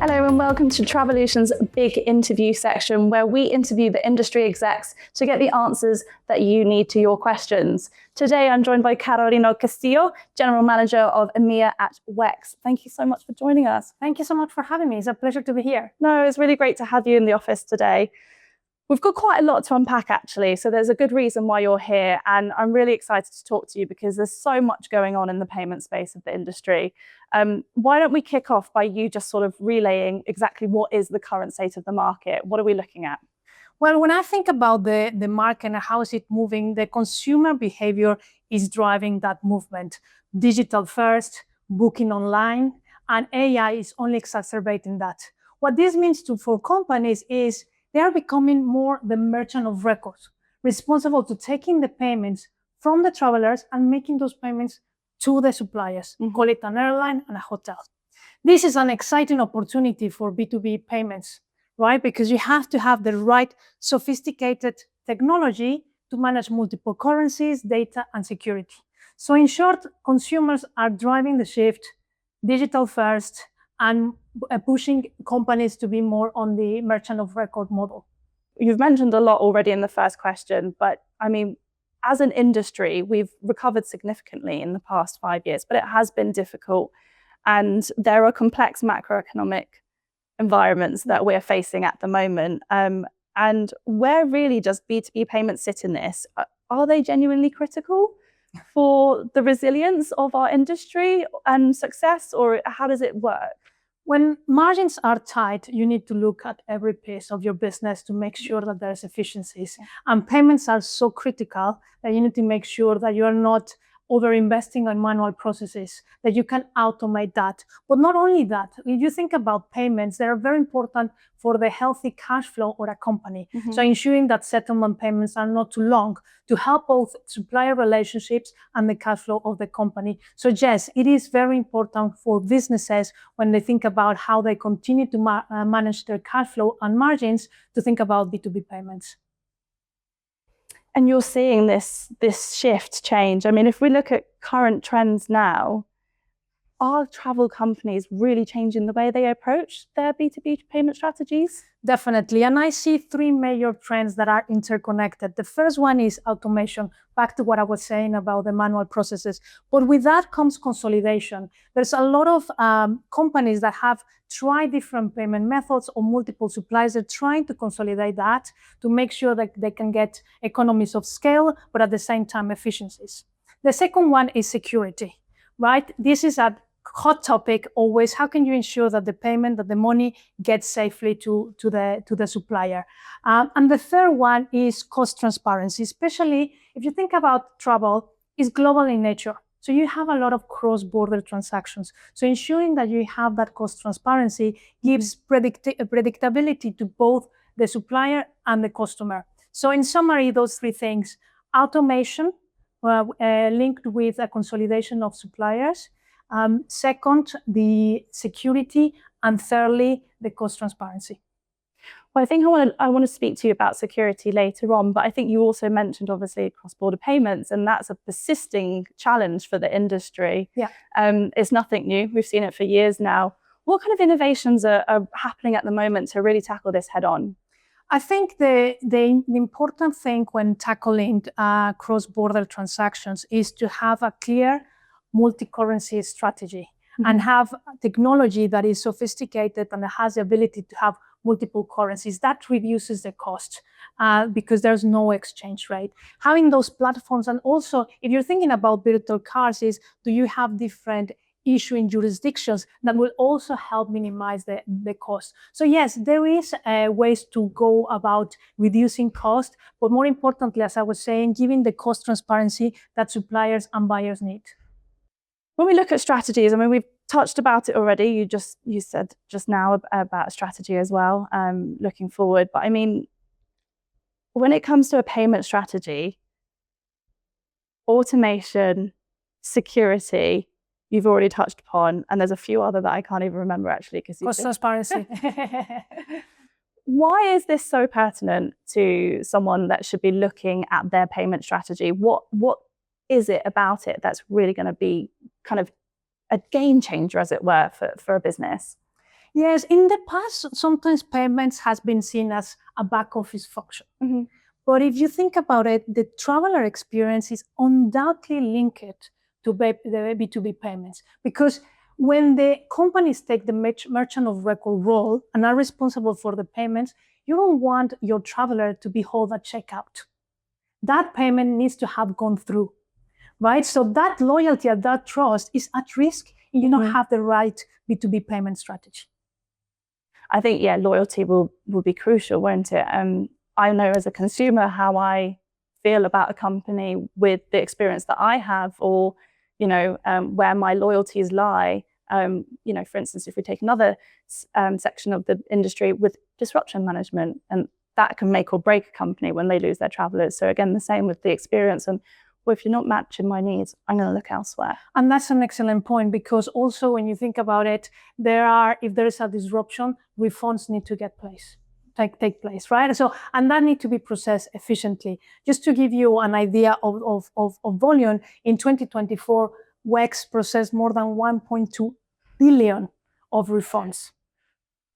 Hello and welcome to Travolution's big interview section where we interview the industry execs to get the answers that you need to your questions. Today I'm joined by Carolina Castillo, General Manager of EMEA at WEX. Thank you so much for joining us. Thank you so much for having me. It's a pleasure to be here. No, it's really great to have you in the office today. We've got quite a lot to unpack actually, so there's a good reason why you're here, and I'm really excited to talk to you because there's so much going on in the payment space of the industry. Why don't we kick off by you just sort of relaying exactly what is the current state of the market? What are we looking at? Well, when I think about the market and how is it moving, the consumer behavior is driving that movement. Digital first, booking online, and AI is only exacerbating that. What this means for companies is they are becoming more the merchant of record, responsible to taking the payments from the travelers and making those payments to the suppliers, call it an airline and a hotel. This is an exciting opportunity for B2B payments, right? Because you have to have the right sophisticated technology to manage multiple currencies, data, and security. So in short, consumers are driving the shift, digital first, and pushing companies to be more on the merchant of record model. You've mentioned a lot already in the first question, but I mean, as an industry, we've recovered significantly in the past 5 years, but it has been difficult. And there are complex macroeconomic environments that we're facing at the moment. And where really does B2B payments sit in this? Are they genuinely critical for the resilience of our industry and success, or how does it work? When margins are tight, you need to look at every piece of your business to make sure that there's efficiencies. And payments are so critical that you need to make sure that you are not over-investing on manual processes, that you can automate that. But not only that, if you think about payments, they are very important for the healthy cash flow of a company. So ensuring that settlement payments are not too long to help both supplier relationships and the cash flow of the company. So yes, it is very important for businesses when they think about how they continue to manage their cash flow and margins to think about B2B payments. And you're seeing this shift change. I mean, if we look at current trends now, are travel companies really changing the way they approach their B2B payment strategies? Definitely. And I see three major trends that are interconnected. The first one is automation, back to what I was saying about the manual processes. But with that comes consolidation. There's a lot of companies that have tried different payment methods or multiple suppliers. They're trying to consolidate that to make sure that they can get economies of scale, but at the same time, efficiencies. The second one is security, right? This is a hot topic always. How can you ensure that the payment, that the money gets safely to the supplier? And the third one is cost transparency, especially if you think about travel, is global in nature. So you have a lot of cross-border transactions. So ensuring that you have that cost transparency gives predictability to both the supplier and the customer. So in summary, those three things: automation linked with a consolidation of suppliers, second, the security, and thirdly, the cost transparency. Well, I think I want to speak to you about security later on, but I think you also mentioned obviously cross-border payments, and that's a persisting challenge for the industry. Yeah. It's nothing new. We've seen it for years now. What kind of innovations are happening at the moment to really tackle this head on? I think the important thing when tackling cross-border transactions is to have a clear multi-currency strategy and have technology that is sophisticated and has the ability to have multiple currencies. That reduces the cost because there's no exchange rate. Having those platforms, and also if you're thinking about virtual cards, do you have different issuing jurisdictions that will also help minimize the cost. So yes, there is ways to go about reducing cost, but more importantly, as I was saying, giving the cost transparency that suppliers and buyers need. When we look at strategies, I mean, we've touched about it already. You said just now about strategy as well, looking forward. But I mean, when it comes to a payment strategy, automation, security, you've already touched upon, and there's a few other that I can't even remember actually. Cost transparency. Why is this so pertinent to someone that should be looking at their payment strategy? What is it about it that's really going to be kind of a game changer, as it were, for a business? Yes, in the past, sometimes payments has been seen as a back office function. Mm-hmm. But if you think about it, the traveler experience is undoubtedly linked to the B2B payments, because when the companies take the merchant of record role and are responsible for the payments, you don't want your traveler to be held at checkout. That payment needs to have gone through, right? So that loyalty and that trust is at risk if you don't have the right B2B payment strategy. I think, yeah, loyalty will be crucial, won't it? I know as a consumer how I feel about a company with the experience that I have, or, you know, where my loyalties lie. You know, for instance, if we take another section of the industry with disruption management, and that can make or break a company when they lose their travelers. So again, the same with the experience. And well, if you're not matching my needs, I'm going to look elsewhere. And that's an excellent point, because also when you think about it, if there is a disruption, refunds need to take place, right? So, and that need to be processed efficiently. Just to give you an idea of volume, in 2024, WEX processed more than 1.2 billion of refunds.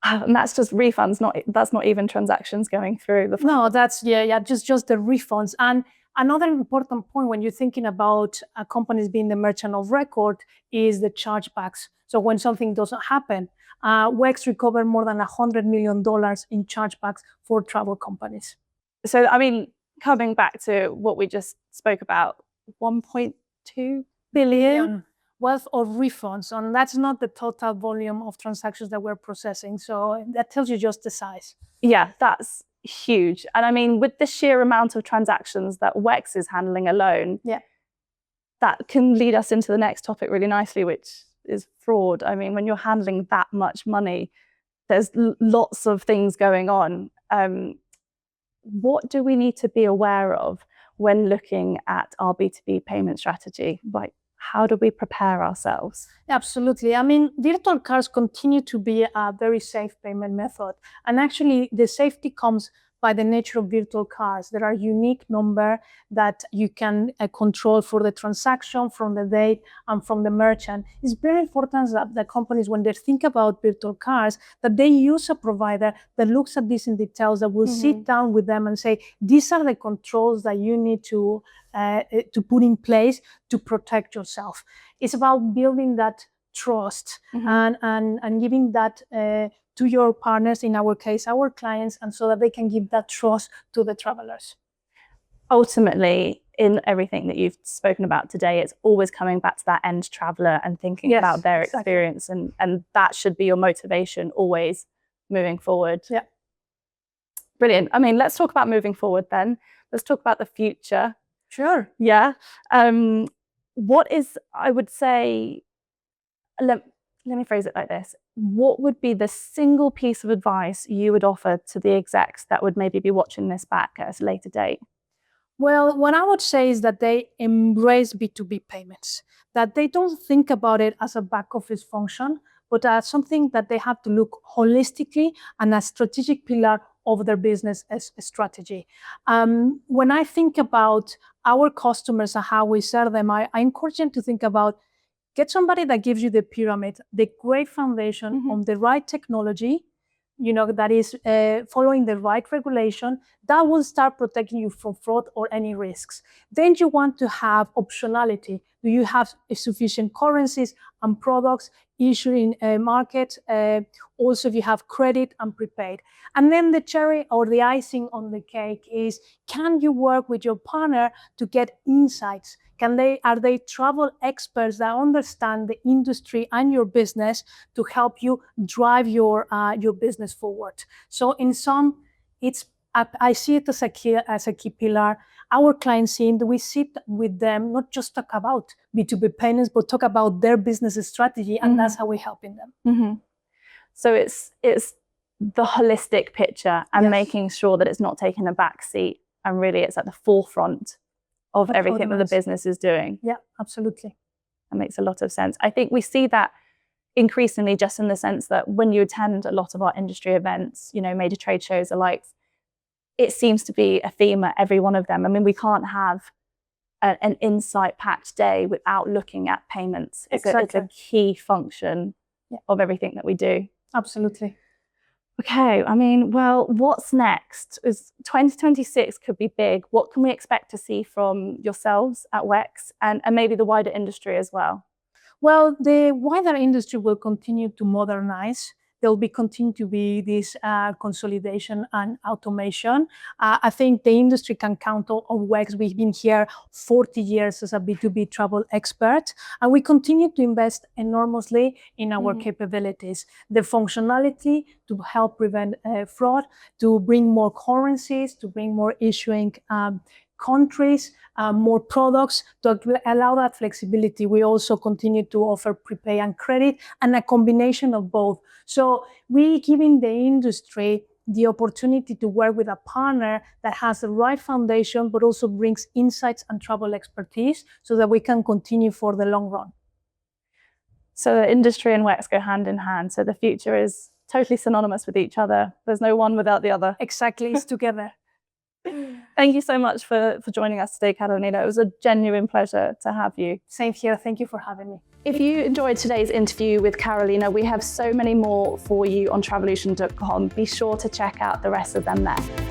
And that's just refunds, that's not even transactions going through. No, that's, just the refunds. And another important point when you're thinking about companies being the merchant of record is the chargebacks. So when something doesn't happen, WEX recovered more than $100 million in chargebacks for travel companies. So, I mean, coming back to what we just spoke about, 1.2 billion worth of refunds, and that's not the total volume of transactions that we're processing. So that tells you just the size. Yeah, that's huge. And I mean, with the sheer amount of transactions that WEX is handling alone, that can lead us into the next topic really nicely, which is fraud. I mean, when you're handling that much money, there's lots of things going on. What do we need to be aware of when looking at our B2B payment strategy? Like, how do we prepare ourselves? Absolutely. I mean, virtual cards continue to be a very safe payment method. And actually, the safety comes by the nature of virtual cards. There are unique number that you can control for the transaction, from the date, and from the merchant. It's very important that the companies, when they think about virtual cards, that they use a provider that looks at this in details, that will sit down with them and say, these are the controls that you need to put in place to protect yourself. It's about building that trust and giving that to your partners, in our case, our clients, and so that they can give that trust to the travelers. Ultimately, in everything that you've spoken about today, it's always coming back to that end traveler and thinking about their experience, and that should be your motivation always moving forward. Yeah. Brilliant. I mean, let's talk about moving forward then. Let's talk about the future. Sure. Yeah. What is, I would say, let me phrase it like this. What would be the single piece of advice you would offer to the execs that would maybe be watching this back at a later date? Well, what I would say is that they embrace B2B payments, that they don't think about it as a back office function, but as something that they have to look holistically and a strategic pillar of their business as a strategy. When I think about our customers and how we serve them, I encourage them to think about, get somebody that gives you the pyramid, the great foundation on the right technology, that is following the right regulation, that will start protecting you from fraud or any risks. Then you want to have optionality. Do you have sufficient currencies and products issued in a market? Also, if you have credit and prepaid. And then the cherry or the icing on the cake is, can you work with your partner to get insights? Are they travel experts that understand the industry and your business to help you drive your business forward? So in sum, I see it as a key pillar. Our clients see it, we sit with them, not just talk about B2B payments, but talk about their business strategy, and that's how we're helping them. So it's the holistic picture and making sure that it's not taking a back seat, and really it's at the forefront of everything that the business is doing. Yeah, absolutely. That makes a lot of sense. I think we see that increasingly, just in the sense that when you attend a lot of our industry events, major trade shows alike, it seems to be a theme at every one of them. I mean, we can't have an insight-packed day without looking at payments. It's a key function of everything that we do. Absolutely. Okay, I mean, well, what's next? 2026 could be big. What can we expect to see from yourselves at WEX and maybe the wider industry as well? Well, the wider industry will continue to modernize. There will continue to be this consolidation and automation. I think the industry can count on WEX. We've been here 40 years as a B2B travel expert, and we continue to invest enormously in our capabilities. The functionality to help prevent fraud, to bring more currencies, to bring more issuing countries, more products to allow that flexibility. We also continue to offer prepay and credit and a combination of both. So we're giving the industry the opportunity to work with a partner that has the right foundation, but also brings insights and travel expertise so that we can continue for the long run. So the industry and WEX go hand in hand. So the future is totally synonymous with each other. There's no one without the other. Exactly, it's together. Thank you so much for joining us today, Carolina. It was a genuine pleasure to have you. Same here. Thank you for having me. If you enjoyed today's interview with Carolina, we have so many more for you on Travolution.com. Be sure to check out the rest of them there.